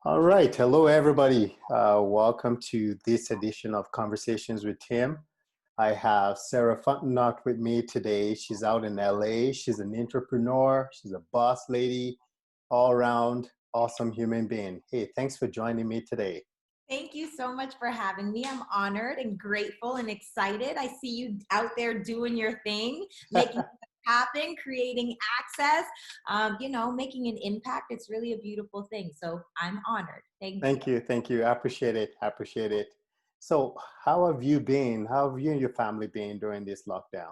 All right. Hello, everybody. Welcome to this edition of Conversations with Tim. I have Sarah Fontenot with me today. She's out in LA. She's an entrepreneur. She's a boss lady, all around awesome human being. Hey, thanks for joining me today. Thank you so much for having me. I'm honored and grateful and excited. I see you out there doing your thing, making it happen, creating access, making an impact. It's really a beautiful thing. So I'm honored. Thank you. Thank you. Thank you. I appreciate it. I appreciate it. So, how have you been? How have you and your family been during this lockdown?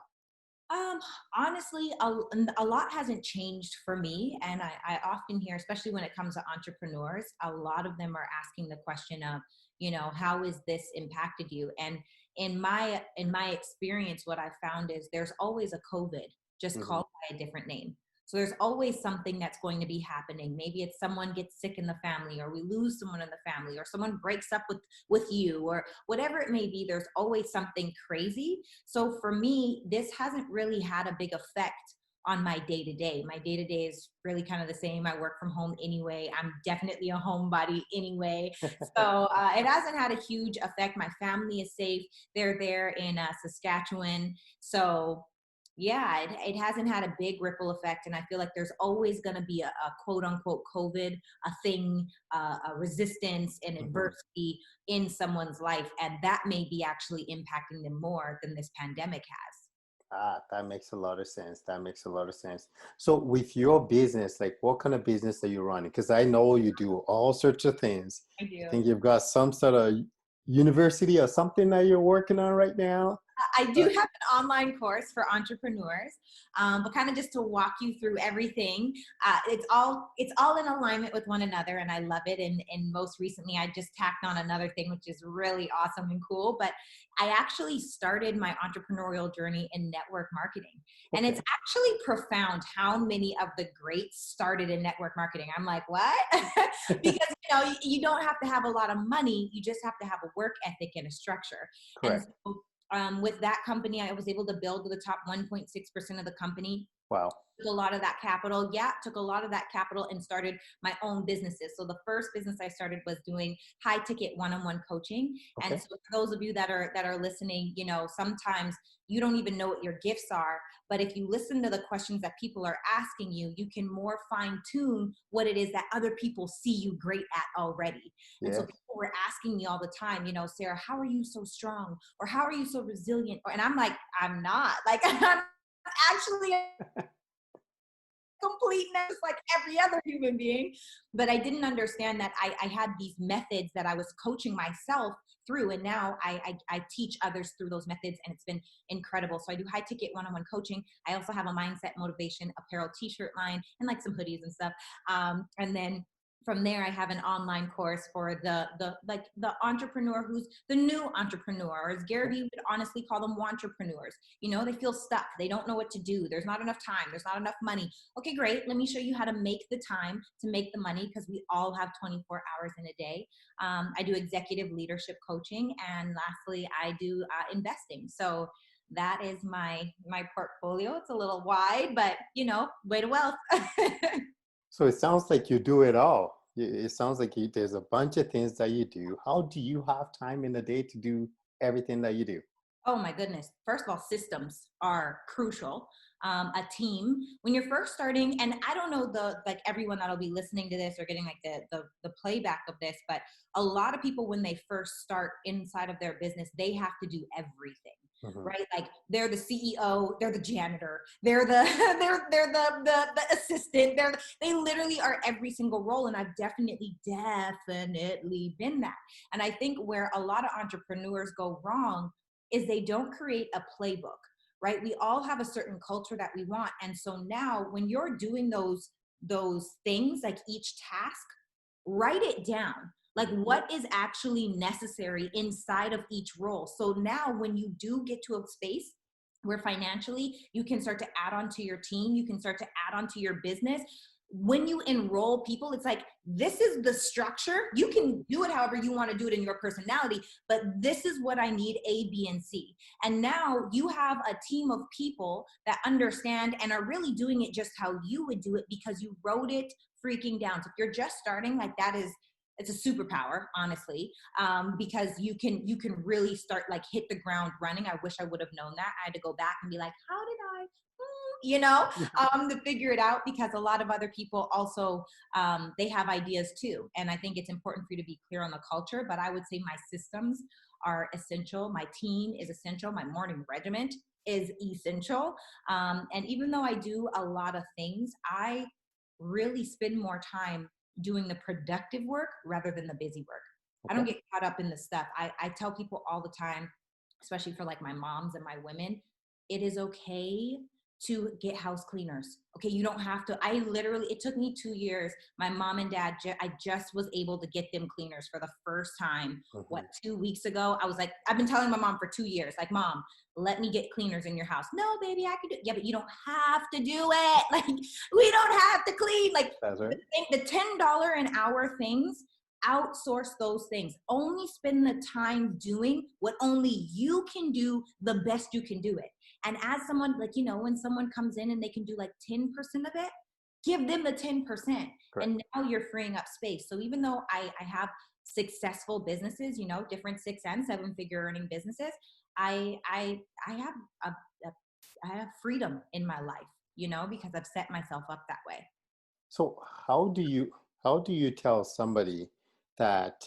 Um, Honestly, a lot hasn't changed for me. And I often hear, especially when it comes to entrepreneurs, a lot of them are asking the question of, how has this impacted you? And in my experience, what I found is there's always a COVID, just Hmm. called by a different name. So there's always something that's going to be happening. Maybe it's someone gets sick in the family, or we lose someone in the family, or someone breaks up with you, or whatever it may be. There's always something crazy. So for me, this hasn't really had a big effect on my day to day. My day to day is really kind of the same. I work from home anyway. I'm definitely a homebody anyway. So it hasn't had a huge effect. My family is safe. They're there in Saskatchewan. So yeah, it hasn't had a big ripple effect. And I feel like there's always going to be a quote unquote COVID, a thing, a resistance and Hmm. adversity in someone's life, and that may be actually impacting them more than this pandemic has. That makes a lot of sense. That makes a lot of sense. So, with your business, like what kind of business are you running? Because I know you do all sorts of things. I I do. think you've got some sort of university or something that you're working on right now. I do Uh, have an online course for entrepreneurs, but kind of just to walk you through everything. It's all in alignment with one another, and I love it. And most recently, I just tacked on another thing, which is really awesome and cool. But I actually started my entrepreneurial journey in network marketing, and it's okay. actually profound how many of the greats started in network marketing. I'm like, what? Because you don't have to have a lot of money; you just have to have a work ethic and a structure. And Correct. so with that company, I was able to build to the top 1.6% of the company. Wow. Took a lot of that capital. Yeah, took a lot of that capital and started my own businesses. So the first business I started was doing high ticket one-on-one coaching. And Okay. so for those of you that are listening, sometimes you don't even know what your gifts are, but if you listen to the questions that people are asking you, you can more fine tune what it is that other people see you great at already. And so Yes. people were asking me all the time, Sarah, how are you so strong? Or how are you so resilient? And I'm like, I'm not. Like, I'm actually completeness like every other human being. But I didn't understand that I had these methods that I was coaching myself through. And now I teach others through those methods, and it's been incredible. So I do high ticket one-on-one coaching. I also have a mindset motivation apparel t-shirt line and like some hoodies and stuff. And then from there, I have an online course for the entrepreneur who's the new entrepreneur, or as Gary Vee would honestly call them, entrepreneurs. They feel stuck. They don't know what to do. There's not enough time. There's not enough money. Okay, great. Let me show you how to make the time to make the money, because we all have 24 hours in a day. I do executive leadership coaching, and lastly, I do investing. So that is my portfolio. It's a little wide, but way to wealth. So it sounds like you do it all. It sounds like there's a bunch of things that you do. How do you have time in the day to do everything that you do? Oh my goodness. First of all, systems are crucial. A team when you're first starting, and I don't know everyone that'll be listening to this or getting like the playback of this, but a lot of people when they first start inside of their business, they have to do everything. Hmm. Right, like they're the CEO, they're the janitor, they're the they're the assistant. They literally are every single role, and I've definitely been that. And I think where a lot of entrepreneurs go wrong is they don't create a playbook, right? We all have a certain culture that we want. And so now when you're doing those things, like each task, write it down. Like Hmm. what is actually necessary inside of each role. So now when you do get to a space where financially you can start to add on to your team, you can start to add on to your business. When you enroll people, it's like, this is the structure. You can do it however you want to do it in your personality, but this is what I need, A, B, and C. And now you have a team of people that understand and are really doing it just how you would do it, because you wrote it freaking down. So if you're just starting, like, that is it's a superpower, honestly, because you can really start like hit the ground running. I wish I would have known that. I had to go back and be like, how did I, you know, to figure it out, because a lot of other people also, they have ideas too. And I think it's important for you to be clear on the culture, but I would say my systems are essential. My team is essential. My morning regiment is essential. And even though I do a lot of things, I really spend more time doing the productive work rather than the busy work. I don't Okay. get caught up in the stuff. I tell people all the time, especially for like my moms and my women, it is okay to get house cleaners. Okay, you don't have to. I literally, it took me 2 years. My mom and dad, I just was able to get them cleaners for the first time. What, Mhm. 2 weeks ago? I was like, I've been telling my mom for 2 years, like, Mom, let me get cleaners in your house. No, baby, I can do it. Yeah, but you don't have to do it. Like, we don't have to clean. Like, That's right. the $10 an hour things, outsource those things. Only spend the time doing what only you can do the best you can do it. And as someone, like, you know, when someone comes in and they can do like 10% of it, give them the 10%. Correct. And now you're freeing up space. So even though I have successful businesses, you know, different 6 and 7 figure earning businesses, I have a I have freedom in my life, you know, because I've set myself up that way. So how do you tell somebody that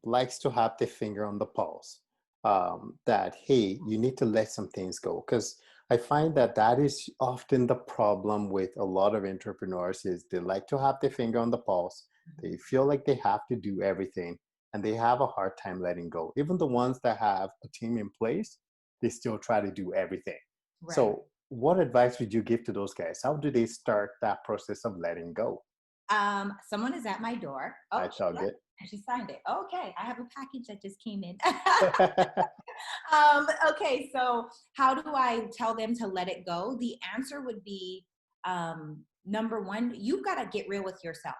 likes to have their finger on the pulse, that hey, you need to let some things go? Because I find that that is often the problem with a lot of entrepreneurs is they like to have their finger on the pulse. They feel like they have to do everything, and they have a hard time letting go. Even the ones that have a team in place, they still try to do everything. Right. So what advice would you give to those guys? How do they start that process of letting go? Someone is at my door. Oh, I tell it. she signed it. Okay, I have a package that just came in. Okay, so how do I tell them to let it go? The answer would be, number one, you've got to get real with yourself.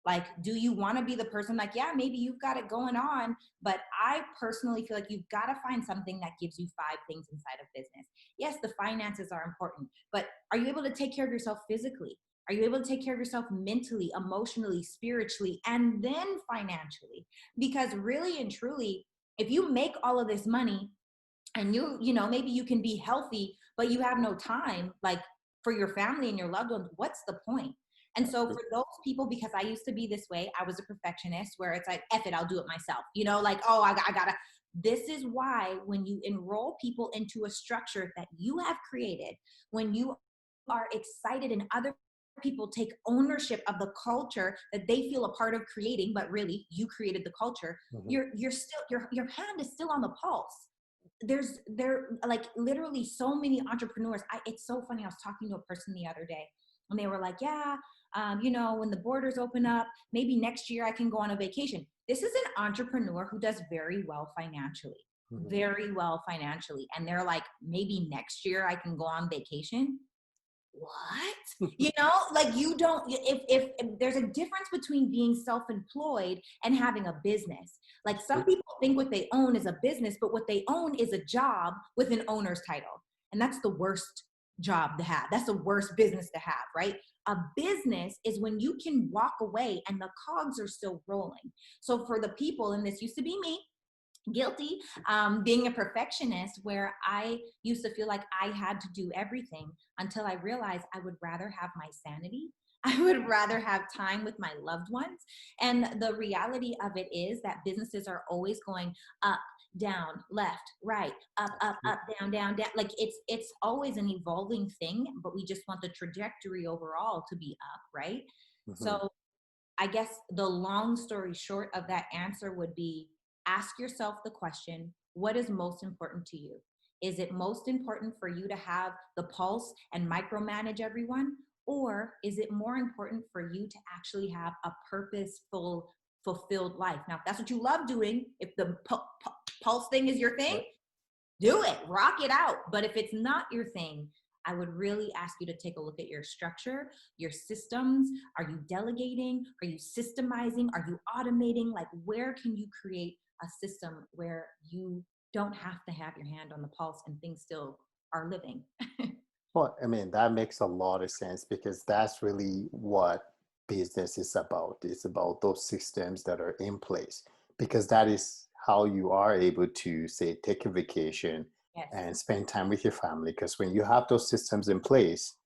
Like, do you want to be the person, like, yeah, maybe you've got it going on, but I personally feel like you've got to find something that gives you 5 things inside of business. Yes, the finances are important, but are you able to take care of yourself physically? Are you able to take care of yourself mentally, emotionally, spiritually, and then financially? Because really and truly, if you make all of this money and you know, maybe you can be healthy, but you have no time, like, for your family and your loved ones, what's the point? And so for those people, because I used to be this way, I was a perfectionist where it's like, F it, I'll do it myself. You know, like, oh, I gotta. This is why when you enroll people into a structure that you have created, when you are excited and other people take ownership of the culture that they feel a part of creating, but really you created the culture, Mhm. you're still, your hand is still on the pulse. There like literally so many entrepreneurs. It's so funny. I was talking to a person the other day and they were like, yeah, you know, when the borders open up, maybe next year I can go on a vacation. This is an entrepreneur who does Mhm. very well financially. And they're like, maybe next year I can go on vacation. What? You know, like, you don't, if there's a difference between being self-employed and having a business. Like, some people think what they own is a business, but what they own is a job with an owner's title. And that's the worst job to have. That's the worst business to have, right? A business is when you can walk away and the cogs are still rolling. So for the people, and this used to be me, guilty, being a perfectionist, where I used to feel like I had to do everything, until I realized I would rather have my sanity. I would rather have time with my loved ones. And the reality of it is that businesses are always going up, down, left, right, up, down, down, down. Like, it's always an evolving thing, but we just want the trajectory overall to be up, right? Mhm. So I guess the long story short of that answer would be, ask yourself the question, what is most important to you? Is it most important for you to have the pulse and micromanage everyone? Or is it more important for you to actually have a purposeful, fulfilled life? Now, if that's what you love doing, if the pulse thing is your thing, Right. do it, rock it out. But if it's not your thing, I would really ask you to take a look at your structure, your systems. Are you delegating? Are you systemizing? Are you automating? Like, where can you create a system where you don't have to have your hand on the pulse and things still are living? Well, I mean, that makes a lot of sense because that's really what business is about. It's about those systems that are in place, because that is how you are able to, say, take a vacation Yes. and spend time with your family. Because when you have those systems in place,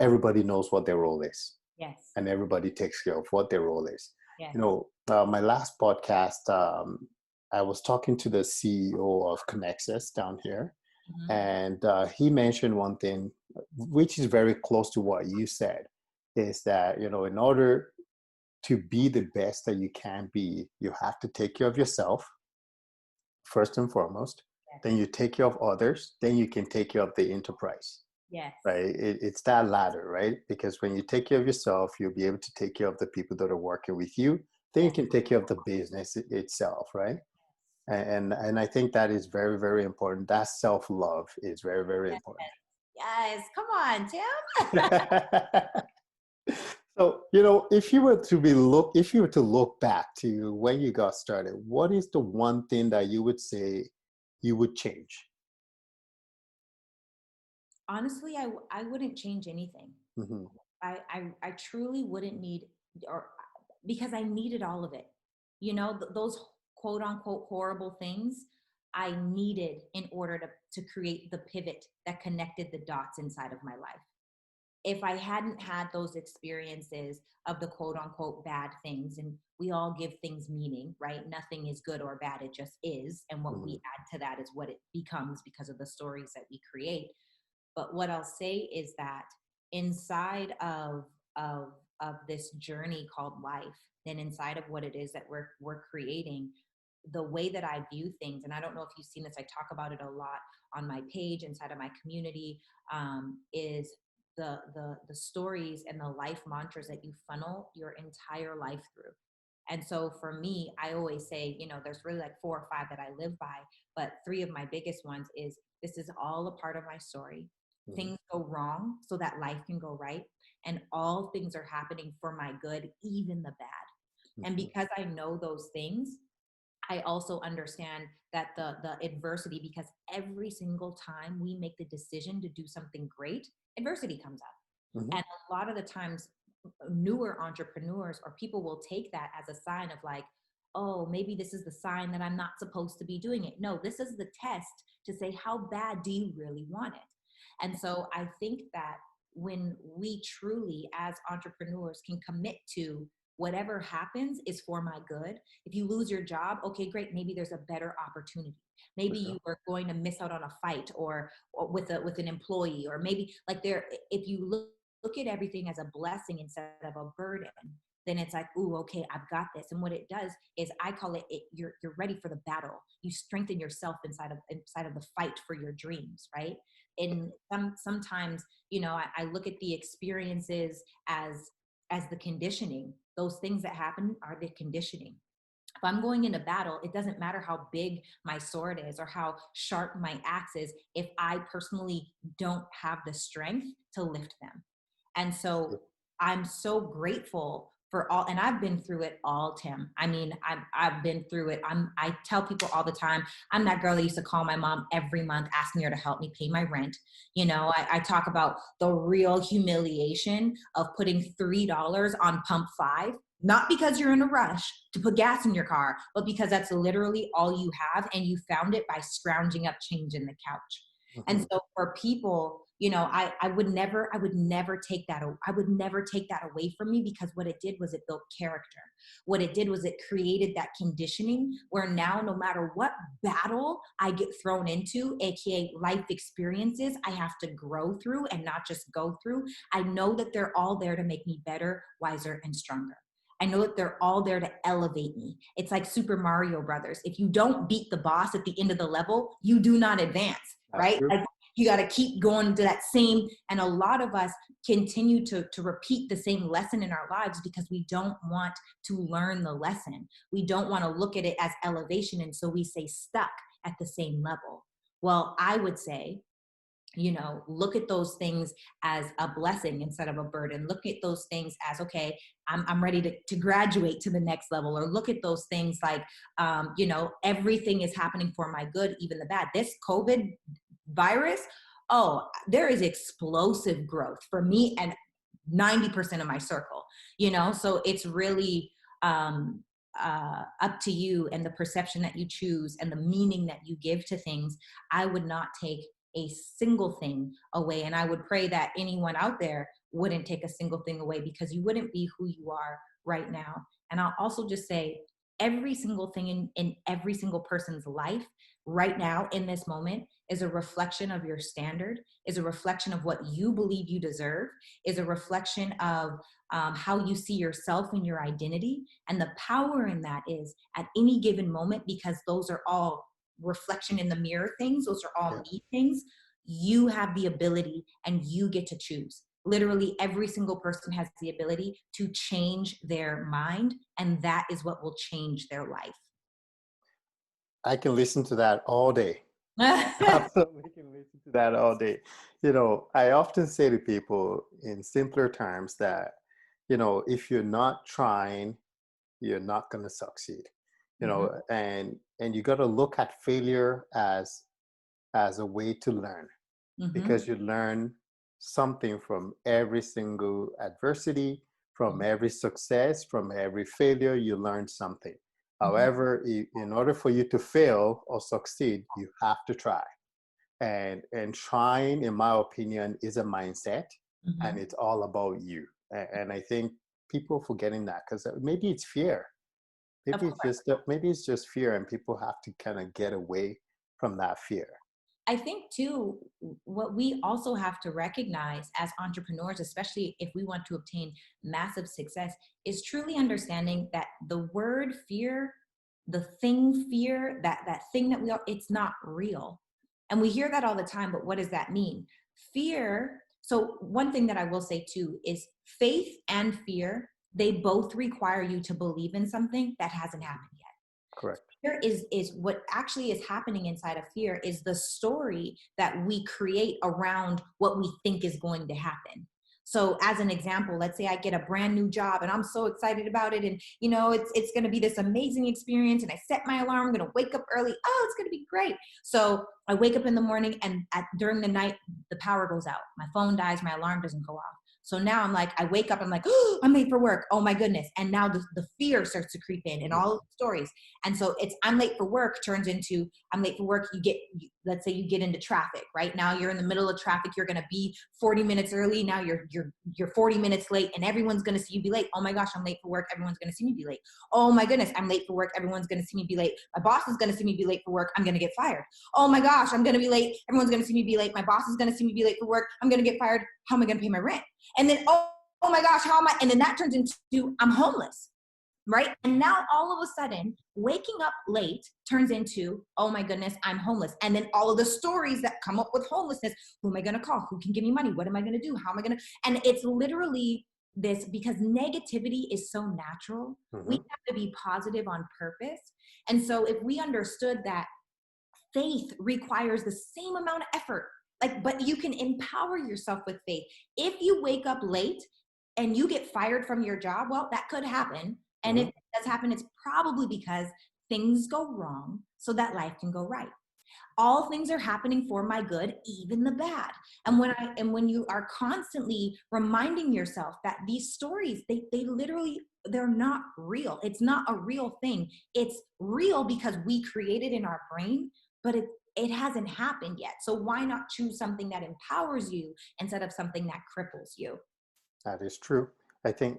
everybody knows what their role is, Yes. and everybody takes care of what their role is. Yes. You know, my last podcast, I was talking to the CEO of Connexus down here, Mm-hmm. and he mentioned one thing, which is very close to what you said, is that, you know, in order to be the best that you can be, you have to take care of yourself first and foremost. Yes. Then you take care of others. Then you can take care of the enterprise, Yes. right? It's that ladder, right? Because when you take care of yourself, you'll be able to take care of the people that are working with you. Then you Yes. can take care of the business itself, right? And I think that is very, very important. That self-love is very, very Yes. important. Yes. Come on, Tim. So, you know, if you were to look back to when you got started, what is the one thing that you would say you would change? Honestly, I wouldn't change anything. Hmm. I truly wouldn't need, or because I needed all of it. You know, those quote unquote horrible things I needed in order to create the pivot that connected the dots inside of my life. If I hadn't had those experiences of the quote unquote bad things, and we all give things meaning, right? Nothing is good or bad, it just is. And what Hmm. we add to that is what it becomes because of the stories that we create. But what I'll say is that inside of of this journey called life, and inside of what it is that we're creating, the way that I view things, and I don't know if you've seen this, I talk about it a lot on my page inside of my community, is the stories and the life mantras that you funnel your entire life through. And so for me, I always say, you know, there's really like four or five that I live by, but three of my biggest ones is, this is all a part of my story. Hmm. Things go wrong so that life can go right. And all things are happening for my good, even the bad. And Hmm. because I know those things, I also understand that the adversity, because every single time we make the decision to do something great, adversity comes up. Hmm. And a lot of the times, newer entrepreneurs or people will take that as a sign of like, oh, maybe this is the sign that I'm not supposed to be doing it. No, this is the test to say, how bad do you really want it? And so I think that when we truly, as entrepreneurs, can commit to whatever happens is for my good. If you lose your job, okay, great. Maybe there's a better opportunity. For Maybe sure. you are going to miss out on a fight or with an employee, or maybe like there, if you look at everything as a blessing instead of a burden, then it's like, ooh, okay, I've got this. And what it does is, I call it, you're ready for the battle. You strengthen yourself inside of the fight for your dreams, right? And sometimes, you know, I look at the experiences as the conditioning. Those things that happen are the conditioning. If I'm going into battle, it doesn't matter how big my sword is or how sharp my axe is if I personally don't have the strength to lift them. And so I'm so grateful for all, and I've been through it all, Tim. I mean, I've been through it. I tell people all the time, I'm that girl that used to call my mom every month asking her to help me pay my rent. You know, I talk about the real humiliation of putting $3 on pump five, not because you're in a rush to put gas in your car, but because that's literally all you have, and you found it by scrounging up change in the couch. Hmm. And so for people, you know, I would never take that. I would never take that away from me, because what it did was it built character. What it did was it created that conditioning where now, no matter what battle I get thrown into, AKA life experiences I have to grow through and not just go through, I know that they're all there to make me better, wiser, and stronger. I know that they're all there to elevate me. It's like Super Mario Brothers. If you don't beat the boss at the end of the level, you do not advance, That's right? true. Like, you got to keep going to that same, and a lot of us continue to repeat the same lesson in our lives because we don't want to learn the lesson. We don't want to look at it as elevation, and so we stay stuck at the same level. Well, I would say, you know, look at those things as a blessing instead of a burden. Look at those things as, okay, I'm ready to graduate to the next level. Or look at those things like, you know, everything is happening for my good, even the bad. This COVID virus, oh, there is explosive growth for me. And 90% of my circle, you know? So it's really up to you and the perception that you choose and the meaning that you give to things. I would not take a single thing away. And I would pray that anyone out there wouldn't take a single thing away, because you wouldn't be who you are right now. And I'll also just say, every single thing in every single person's life right now in this moment is a reflection of your standard, is a reflection of what you believe you deserve, is a reflection of how you see yourself and your identity. And the power in that is at any given moment, because those are all reflection in the mirror things, those are all me things. You have the ability and you get to choose. Literally every single person has the ability to change their mind, and that is what will change their life. I can listen to that all day. Absolutely can listen to that all day. You know, I often say to people in simpler terms that, you know, if you're not trying, you're not going to succeed. You know, and you got to look at failure as a way to learn, because you learn something from every single adversity, from every success, from every failure. You learn something. However, in order for you to fail or succeed, you have to try. And trying, in my opinion, is a mindset, and it's all about you. And I think people are forgetting that, because maybe it's fear. Maybe it's just fear, and people have to kind of get away from that fear. I think too, what we also have to recognize as entrepreneurs, especially if we want to obtain massive success, is truly understanding that the word fear, the thing fear, that thing that it's not real. And we hear that all the time, but what does that mean? Fear. So one thing that I will say too is faith and fear, they both require you to believe in something that hasn't happened yet. Correct. Fear is what actually is happening inside of fear is the story that we create around what we think is going to happen. So as an example, let's say I get a brand new job and I'm so excited about it. And you know, it's going to be this amazing experience. And I set my alarm, I'm going to wake up early. Oh, it's going to be great. So I wake up in the morning, and during the night, the power goes out. My phone dies. My alarm doesn't go off. So now I'm like, I wake up, I'm like, oh, I'm late for work. Oh my goodness. And now the fear starts to creep in all of the stories. And so it's, I'm late for work turns into, I'm late for work. Let's say you get into traffic, right? Now you're in the middle of traffic. You're going to be 40 minutes early. Now you're 40 minutes late, and everyone's going to see you be late. Oh my gosh, I'm late for work. Everyone's going to see me be late. Oh my goodness, I'm late for work. Everyone's going to see me be late. My boss is going to see me be late for work. I'm going to get fired. Oh my gosh, I'm going to be late. Everyone's going to see me be late. My boss is going to see me be late for work. I'm going to get fired. How am I going to pay my rent? And then, oh my gosh, how am I? And then that turns into, I'm homeless, right? And now all of a sudden, waking up late turns into, oh my goodness, I'm homeless. And then all of the stories that come up with homelessness, who am I going to call? Who can give me money? What am I going to do? How am I going to? And it's literally this, because negativity is so natural. We have to be positive on purpose. And so if we understood that faith requires the same amount of effort, but you can empower yourself with faith. If you wake up late and you get fired from your job, well, that could happen. And if it does happen, it's probably because things go wrong so that life can go right. All things are happening for my good, even the bad. And when you are constantly reminding yourself that these stories, they literally, they're not real. It's not a real thing. It's real because we create it in our brain, but it hasn't happened yet. So why not choose something that empowers you instead of something that cripples you? That is true. I think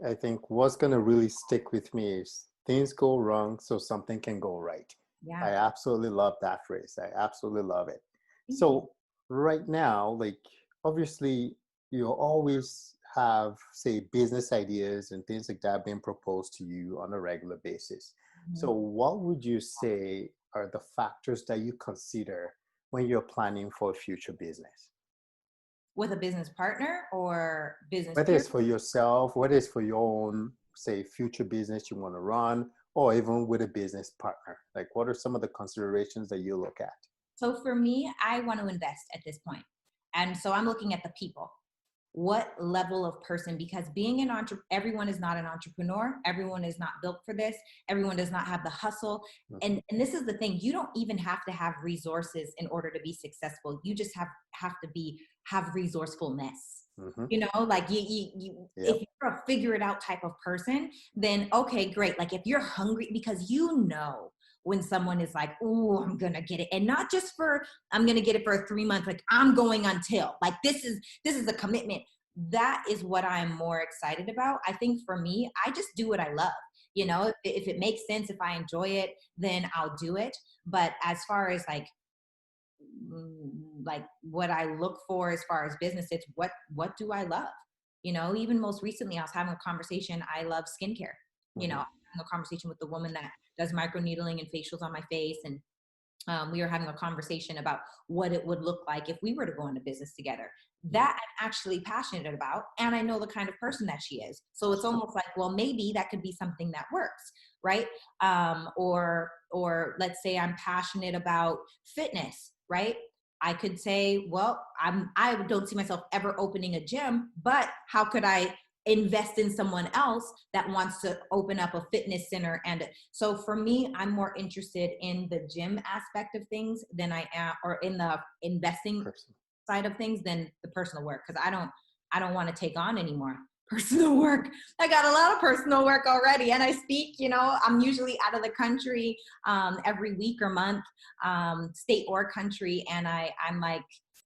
what's going to really stick with me is things go wrong so something can go right. Yeah. I absolutely love that phrase. I absolutely love it. So right now, like, obviously you always have, say, business ideas and things like that being proposed to you on a regular basis. So what would you say are the factors that you consider when you're planning for a future business? With a business partner or business Whether peer? it's for yourself, whether it's for your own, say, future business you want to run, or even with a business partner. Like, what are some of the considerations that you look at? So for me, I want to invest at this point. And so I'm looking at the people. What level of person, because being an entrepreneur, everyone is not an entrepreneur. Everyone is not built for this. Everyone does not have the hustle. And this is the thing. You don't even have to have resources in order to be successful. You just have to be have resourcefulness. Mm-hmm. You know, like Yep. if you're a figure it out type of person, then okay, great. Like if you're hungry, because you know when someone is like, oh, I'm gonna get it, and not just for I'm gonna get it for 3 months, like I'm going until, like this is a commitment. That is what I'm more excited about. I think for me, I just do what I love. You know, if it makes sense, if I enjoy it, then I'll do it. But as far as like what I look for as far as business, it's what do I love? You know, even most recently I was having a conversation. I love skincare. You know, Mm-hmm. I was having a conversation with the woman that does micro needling and facials on my face. And we were having a conversation about what it would look like if we were to go into business together. That I'm actually passionate about, and I know the kind of person that she is. So it's almost like, well, maybe that could be something that works, right? Or let's say I'm passionate about fitness, right? I could say, well, I don't see myself ever opening a gym, but how could I invest in someone else that wants to open up a fitness center? And so for me, I'm more interested in the gym aspect of things than I am, or in the investing Person. side of things than the personal work. Cause I don't want to take on any more personal work. I got a lot of personal work already. And I speak, you know, I'm usually out of the country every week or month, state or country. And I'm like,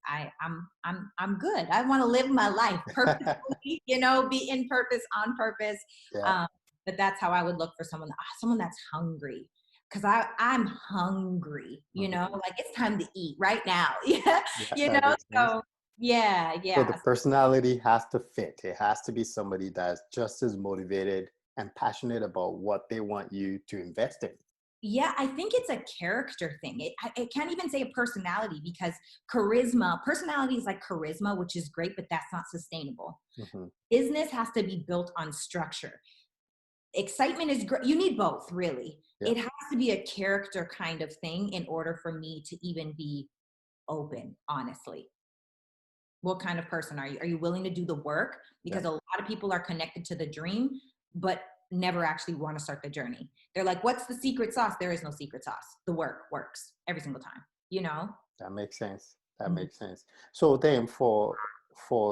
I'm good. I want to live my life purposefully, you know, be in purpose, on purpose. Yeah. Um, but that's how I would look for someone that's hungry. Cause I'm hungry, you know, Mm-hmm. like it's time to eat right now. Yeah. Yeah, You that know, makes sense. so yeah, So yeah. the personality has to fit. It has to be somebody that's just as motivated and passionate about what they want you to invest in. Yeah, I think it's a character thing. I can't even say a personality, because personality is like charisma, which is great, but that's not sustainable. Mm-hmm. Business has to be built on structure. Excitement is great. You need both, really. Yeah. It has to be a character kind of thing in order for me to even be open, honestly. What kind of person are you? Are you willing to do the work? Yeah. Because a lot of people are connected to the dream, but never actually want to start the journey. They're like, what's the secret sauce? There is no secret sauce. The work works every single time, you know? That makes sense. That Mhm. makes sense. So then for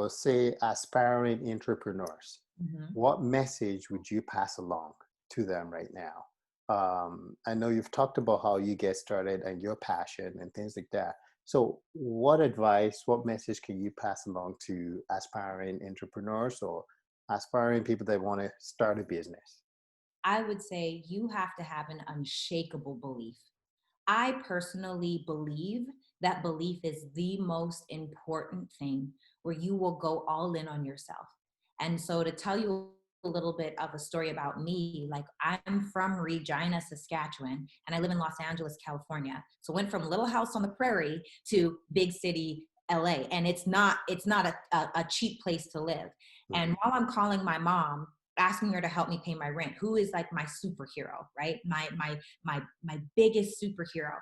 say aspiring entrepreneurs, Mhm. what message would you pass along to them right now? I know you've talked about how you get started and your passion and things like that. So what advice, what message can you pass along to aspiring entrepreneurs or aspiring people that want to start a business? I would say you have to have an unshakable belief. I personally believe that belief is the most important thing, where you will go all in on yourself. And so, to tell you a little bit of a story about me, like I'm from Regina, Saskatchewan, and I live in Los Angeles, California. So went from little house on the prairie to big city LA. And it's not a cheap place to live. Mm-hmm. And while I'm calling my mom, asking her to help me pay my rent, who is like my superhero, right? My biggest superhero.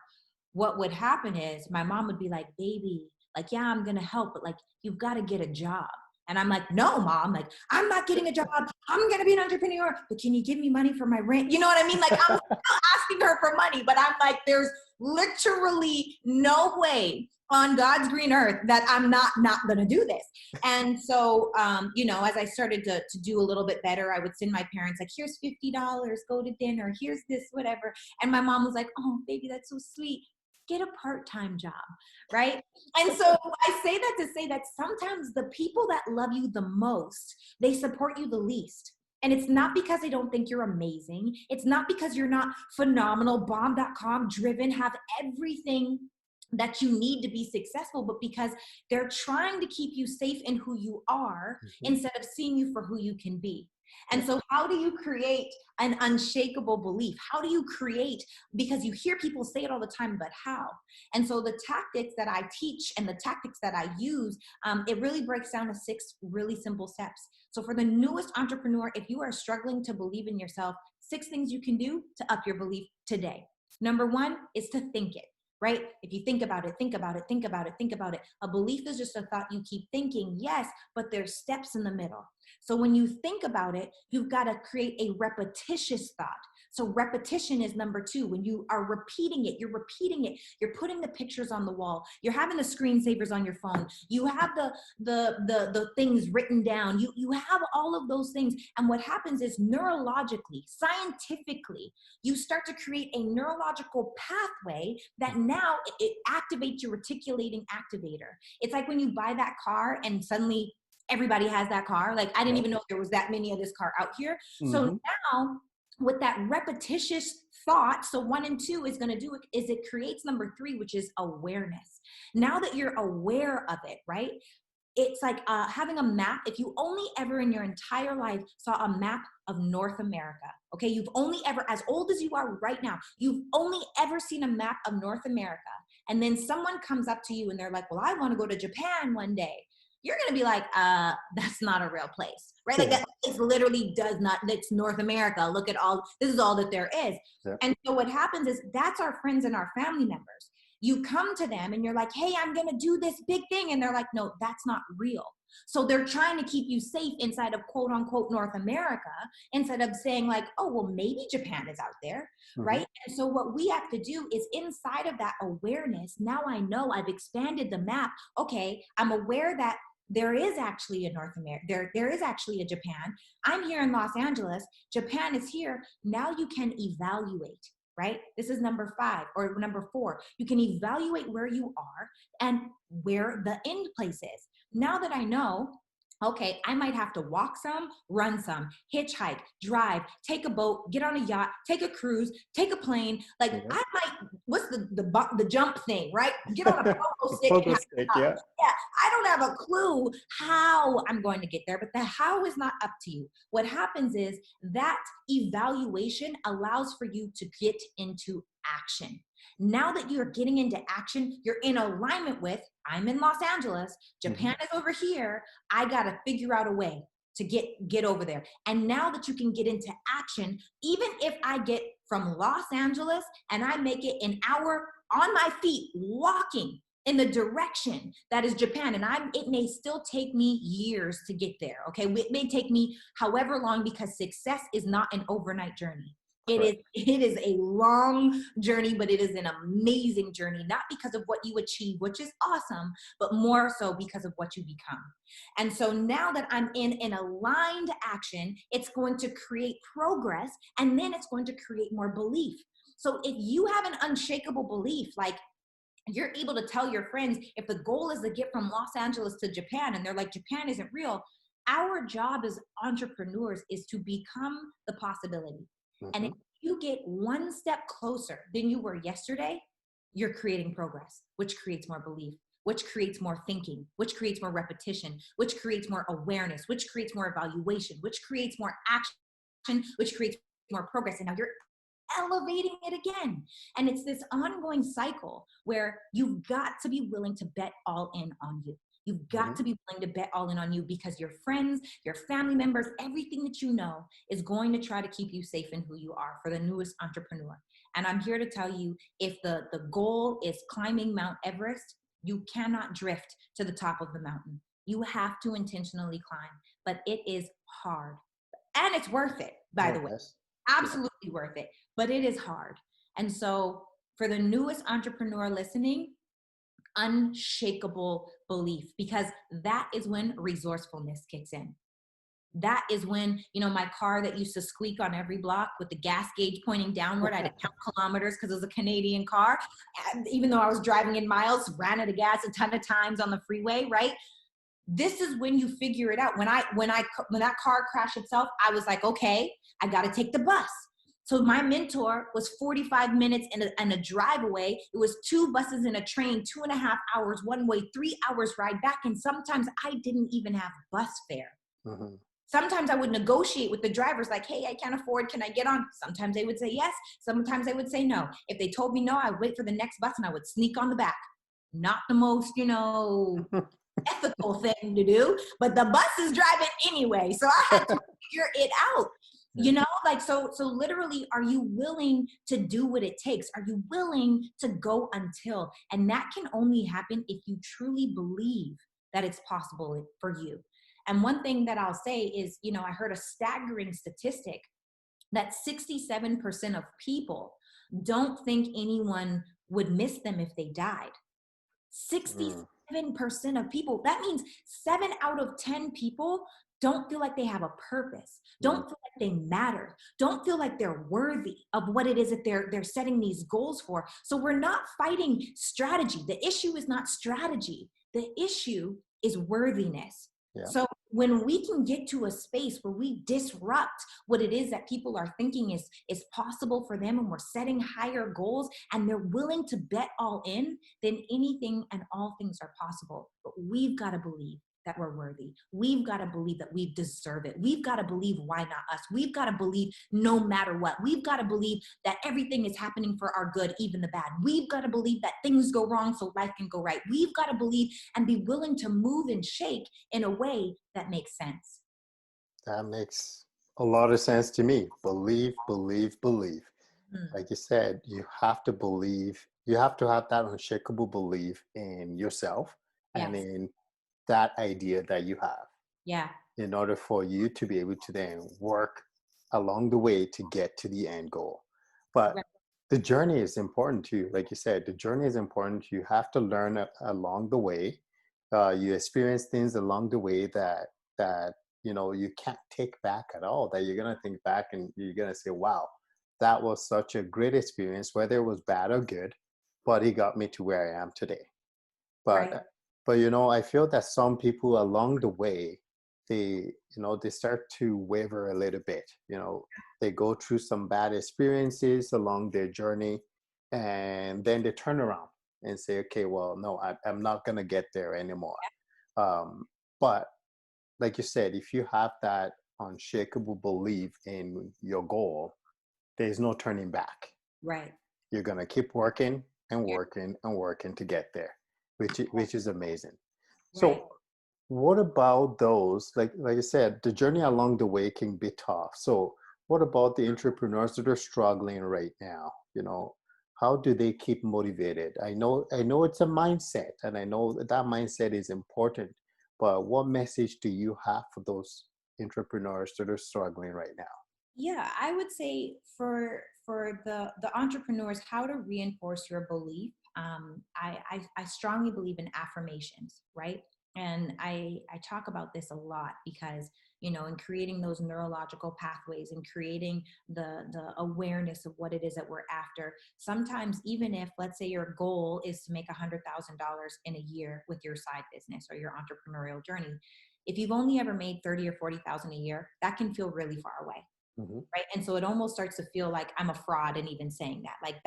What would happen is my mom would be like, baby, like, yeah, I'm gonna help, but like you've got to get a job. And I'm like, no, mom, like I'm not getting a job. I'm gonna be an entrepreneur, but can you give me money for my rent? You know what I mean? Like I'm still asking her for money, but I'm like, there's literally no way on God's green earth that I'm not gonna do this. And so, you know, as I started to do a little bit better, I would send my parents like, here's $50, go to dinner, here's this, whatever. And my mom was like, oh, baby, that's so sweet. Get a part-time job, right? And so I say that to say that sometimes the people that love you the most, they support you the least. And it's not because they don't think you're amazing. It's not because you're not phenomenal, bomb.com driven, have everything that you need to be successful, but because they're trying to keep you safe in who you are Mm-hmm. instead of seeing you for who you can be. And Yeah. so how do you create an unshakable belief? How do you create, because you hear people say it all the time, but how? And so the tactics that I teach and the tactics that I use, it really breaks down to 6 really simple steps. So for the newest entrepreneur, if you are struggling to believe in yourself, 6 things you can do to up your belief today. Number 1 is to think it. Right? If you think about it, think about it, think about it, think about it. A belief is just a thought you keep thinking, yes, but there's steps in the middle. So when you think about it, you've got to create a repetitious thought. So repetition is number 2. When you are repeating it, you're putting the pictures on the wall, you're having the screensavers on your phone, you have the things written down, you have all of those things. And what happens is neurologically, scientifically, you start to create a neurological pathway that now it activates your reticulating activator. It's like when you buy that car and suddenly everybody has that car. Like I didn't even know there was that many of this car out here. So now with that repetitious thought, so 1 and 2 is going to do is it creates number 3, which is awareness. Now that you're aware of it, right? It's like having a map. If you only ever in your entire life saw a map of North America, okay, you've only ever, as old as you are right now, you've only ever seen a map of North America. And then someone comes up to you and they're like, well, I want to go to Japan one day. You're going to be like, that's not a real place, right? Like that place literally does not, it's North America. Look at all, this is all that there is. Yeah. And so what happens is that's our friends and our family members. You come to them and you're like, hey, I'm going to do this big thing. And they're like, no, that's not real. So they're trying to keep you safe inside of quote unquote North America, instead of saying like, oh, well, maybe Japan is out there, right? And so what we have to do is inside of that awareness, now I know I've expanded the map. Okay, I'm aware that there is actually a North America, there is actually a Japan. I'm here in Los Angeles. Japan is here. Now you can evaluate, right? This is number 5 or number 4. You can evaluate where you are and where the end place is. Now that I know, okay, I might have to walk some, run some, hitchhike, drive, take a boat, get on a yacht, take a cruise, take a plane. Like I might, what's the jump thing, right? Get on a pogo stick. Pogo stick, yeah. Yeah, I don't have a clue how I'm going to get there, but the how is not up to you. What happens is that evaluation allows for you to get into action. Now that you're getting into action, you're in alignment with, I'm in Los Angeles, Japan is over here, I got to figure out a way to get over there. And now that you can get into action, even if I get from Los Angeles and I make it an hour on my feet walking in the direction that is Japan, and it may still take me years to get there, okay? It may take me however long, because success is not an overnight journey. It is a long journey, but it is an amazing journey, not because of what you achieve, which is awesome, but more so because of what you become. And so now that I'm in an aligned action, it's going to create progress, and then it's going to create more belief. So if you have an unshakable belief, like you're able to tell your friends, if the goal is to get from Los Angeles to Japan, and they're like, Japan isn't real, our job as entrepreneurs is to become the possibility. And if you get one step closer than you were yesterday, you're creating progress, which creates more belief, which creates more thinking, which creates more repetition, which creates more awareness, which creates more evaluation, which creates more action, which creates more progress. And now you're elevating it again. And it's this ongoing cycle where you've got to be willing to bet all in on you. You've got to be willing to bet all in on you, because your friends, your family members, everything that you know is going to try to keep you safe in who you are for the newest entrepreneur. And I'm here to tell you, if the goal is climbing Mount Everest, you cannot drift to the top of the mountain. You have to intentionally climb, but it is hard. And it's worth it, by the way. Absolutely worth it, but it is hard. And so for the newest entrepreneur listening, unshakable belief, because that is when resourcefulness kicks in. That is when, my car that used to squeak on every block with the gas gauge pointing downward, I had to count kilometers because it was a Canadian car. And even though I was driving in miles, ran out of gas a ton of times on the freeway, right? This is when you figure it out. When that car crashed itself, I was like, okay, I got to take the bus. So my mentor was 45 minutes and a drive away. It was 2 buses and a train, 2.5 hours one way, 3 hours ride back. And sometimes I didn't even have bus fare. Sometimes I would negotiate with the drivers like, hey, I can't afford, can I get on? Sometimes they would say yes. Sometimes they would say no. If they told me no, I would wait for the next bus and I would sneak on the back. Not the most, ethical thing to do, but the bus is driving anyway. So I had to figure it out. So literally, are you willing to do what it takes? Are you willing to go until? And that can only happen if you truly believe that it's possible for you. And one thing that I'll say is, I heard a staggering statistic that 67% of people don't think anyone would miss them if they died. Mm, 67% of people. That means 7 out of 10 people don't feel like they have a purpose, mm, don't feel like they matter, don't feel like they're worthy of what it is that they're setting these goals for. So we're not fighting strategy. The issue is not strategy. The issue is worthiness. yeah. So when we can get to a space where we disrupt what it is that people are thinking is possible for them, and we're setting higher goals, and they're willing to bet all in, then anything and all things are possible. But we've got to believe that we're worthy. We've got to believe that we deserve it. We've got to believe, why not us? We've got to believe no matter what. We've got to believe that everything is happening for our good, even the bad. We've got to believe that things go wrong so life can go right. We've got to believe and be willing to move and shake in a way that makes sense. That makes a lot of sense to me. Believe, believe, believe. Mm, Like you said, you have to believe, you have to have that unshakable belief in yourself and yes. in that idea that you have Yeah. in order for you to be able to then work along the way to get to the end goal. But Right. the journey is important too. Like you said, the journey is important. You have to learn along the way. You experience things along the way that you can't take back at all. That you're gonna think back and you're gonna say, "Wow, that was such a great experience, whether it was bad or good, but it got me to where I am today." But Right. I feel that some people along the way, they start to waver a little bit. They go through some bad experiences along their journey, and then they turn around and say, "Okay, well, no, I'm not gonna get there anymore." But like you said, if you have that unshakable belief in your goal, there's no turning back. Right. You're gonna keep working and Yeah. working and working to get there, which is amazing. Right. So, what about those? Like I said, the journey along the way can be tough. So, what about the entrepreneurs that are struggling right now? How do they keep motivated? I know it's a mindset, and I know that mindset is important. But what message do you have for those entrepreneurs that are struggling right now? Yeah, I would say for the entrepreneurs, how to reinforce your belief. I strongly believe in affirmations, right? And I talk about this a lot because in creating those neurological pathways and creating the awareness of what it is that we're after. Sometimes, even if, let's say, your goal is to make $100,000 in a year with your side business or your entrepreneurial journey, if you've only ever made 30 or 40,000 a year, that can feel really far away, Hmm. right? And so it almost starts to feel like I'm a fraud in even saying that. Like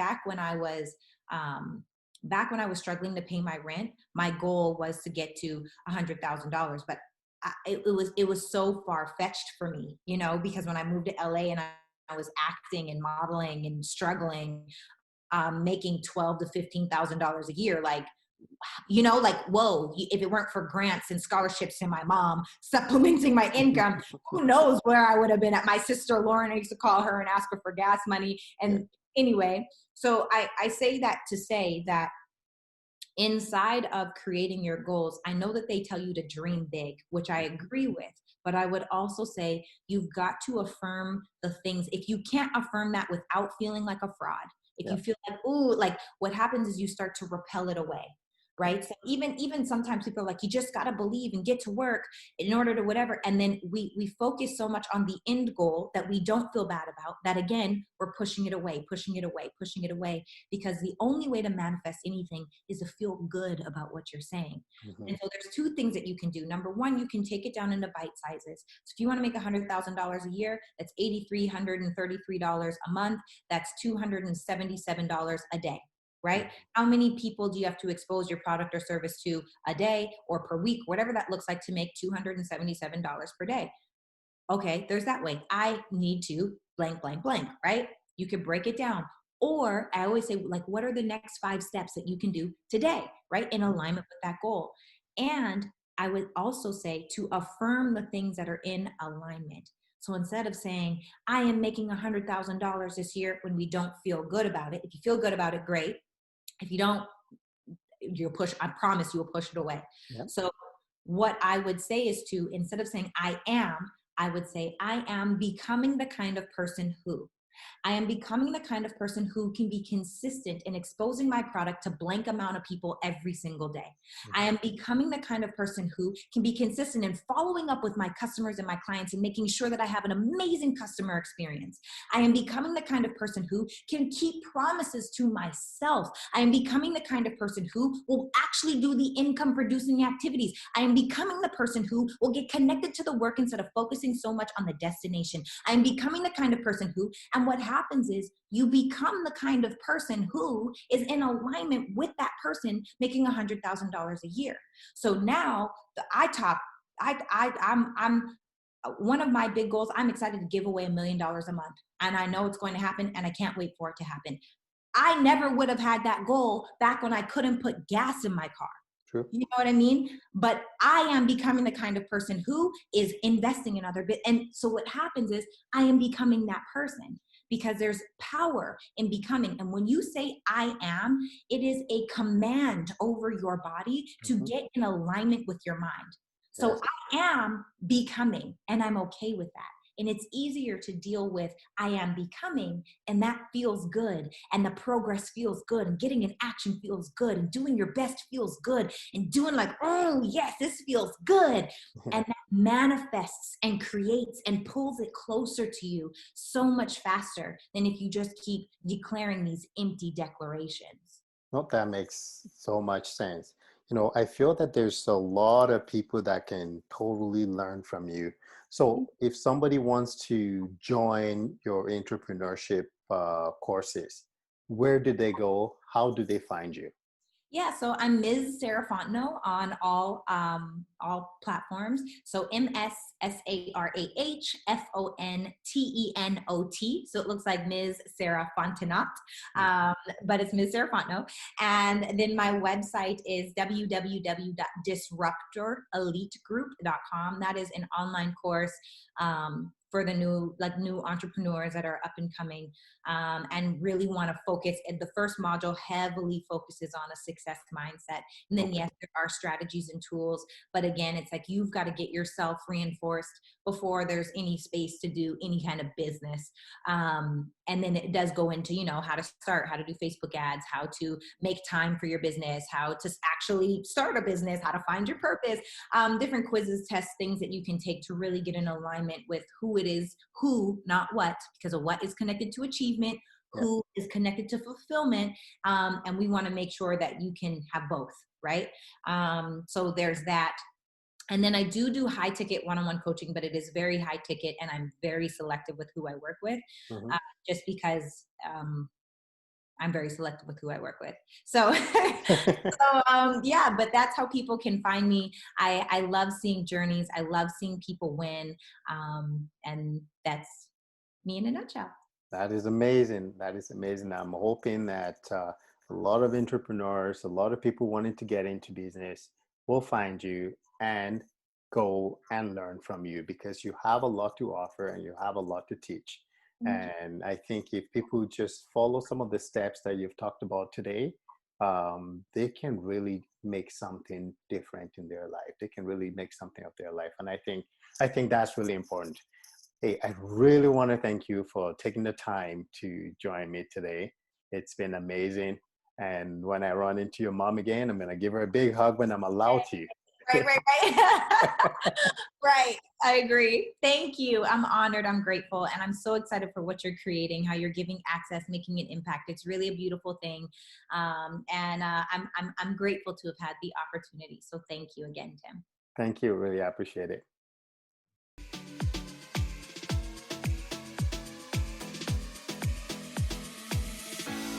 um, back when I was struggling to pay my rent, my goal was to get to $100,000, but it was so far fetched for me, because when I moved to LA and I was acting and modeling and struggling, making $12,000 to $15,000 a year, like, like, whoa, if it weren't for grants and scholarships and my mom supplementing my income, who knows where I would have been at. My sister Lauren, I used to call her and ask her for gas money. Yeah. And anyway, so I say that to say that inside of creating your goals, I know that they tell you to dream big, which I agree with. But I would also say you've got to affirm the things. If you can't affirm that without feeling like a fraud, if Yeah. you feel like, ooh, like, what happens is you start to repel it away. Right. So even sometimes people are like, you just got to believe and get to work in order to whatever. And then we focus so much on the end goal that we don't feel bad about that. Again, we're pushing it away, pushing it away, pushing it away, because the only way to manifest anything is to feel good about what you're saying. Hmm. And so there's two things that you can do. Number one, you can take it down into bite sizes. So if you want to make $100,000 a year, that's $8,333 a month. That's $277 a day, right? How many people do you have to expose your product or service to a day or per week, whatever that looks like, to make $277 per day? Okay, there's that way. I need to blank, blank, blank, right? You could break it down. Or I always say, like, what are the next 5 steps that you can do today, right? In alignment with that goal. And I would also say to affirm the things that are in alignment. So instead of saying, I am making $100,000 this year, when we don't feel good about it, if you feel good about it, great. If you don't, you'll push, I promise you will push it away. Yeah. So what I would say is to, instead of saying I am, I would say I am becoming the kind of person who. I am becoming the kind of person who can be consistent in exposing my product to blank amount of people every single day. I am becoming the kind of person who can be consistent in following up with my customers and my clients and making sure that I have an amazing customer experience. I am becoming the kind of person who can keep promises to myself. I am becoming the kind of person who will actually do the income producing activities. I am becoming the person who will get connected to the work instead of focusing so much on the destination. I am becoming the kind of person who, and what happens is you become the kind of person who is in alignment with that person making $100,000 a year. So now I'm one of my big goals. I'm excited to give away $1 million a month, and I know it's going to happen, and I can't wait for it to happen. I never would have had that goal back when I couldn't put gas in my car. True. You know what I mean? But I am becoming the kind of person who is investing in other bit. And so what happens is I am becoming that person because there's power in becoming. And when you say I am, it is a command over your body to get in alignment with your mind. So Yes. I am becoming, and I'm okay with that. And it's easier to deal with I am becoming, and that feels good, and the progress feels good, and getting in action feels good, and doing your best feels good, and doing like, oh yes, this feels good. And that manifests and creates and pulls it closer to you so much faster than if you just keep declaring these empty declarations. No, that makes so much sense. I feel that there's a lot of people that can totally learn from you. So if somebody wants to join your entrepreneurship courses, where do they go? How do they find you? Yeah, so I'm Ms. Sarah Fontenot on all platforms. So MSSarahFontenot. So it looks like Ms. Sarah Fontenot, but it's Ms. Sarah Fontenot. And then my website is www.disruptoreliteGroup.com. That is an online course for the new entrepreneurs that are up and coming, and really want to focus. And the first module heavily focuses on a success mindset. And then yes, there are strategies and tools, but again, it's like you've got to get yourself reinforced before there's any space to do any kind of business. And then it does go into, how to start, how to do Facebook ads, how to make time for your business, how to actually start a business, how to find your purpose, different quizzes, tests, things that you can take to really get in alignment with who it is, who, not what, because a what is connected to achievement, who is connected to fulfillment. And we want to make sure that you can have both, right? So there's that. And then I do high ticket one-on-one coaching, but it is very high ticket, and I'm very selective with who I work with, just because I'm very selective with who I work with. So, yeah, but that's how people can find me. I love seeing journeys. I love seeing people win. And that's me in a nutshell. That is amazing. That is amazing. I'm hoping that a lot of entrepreneurs, a lot of people wanting to get into business will find you and go and learn from you because you have a lot to offer and you have a lot to teach. And I think if people just follow some of the steps that you've talked about today, they can really make something different in their life. They can really make something of their life. And I think that's really important. Hey, I really want to thank you for taking the time to join me today. It's been amazing. And when I run into your mom again, I'm going to give her a big hug when I'm allowed to. Right. Right. I agree. Thank you. I'm honored. I'm grateful. And I'm so excited for what you're creating, how you're giving access, making an impact. It's really a beautiful thing. I'm grateful to have had the opportunity. So thank you again, Tim. Thank you. Really appreciate it.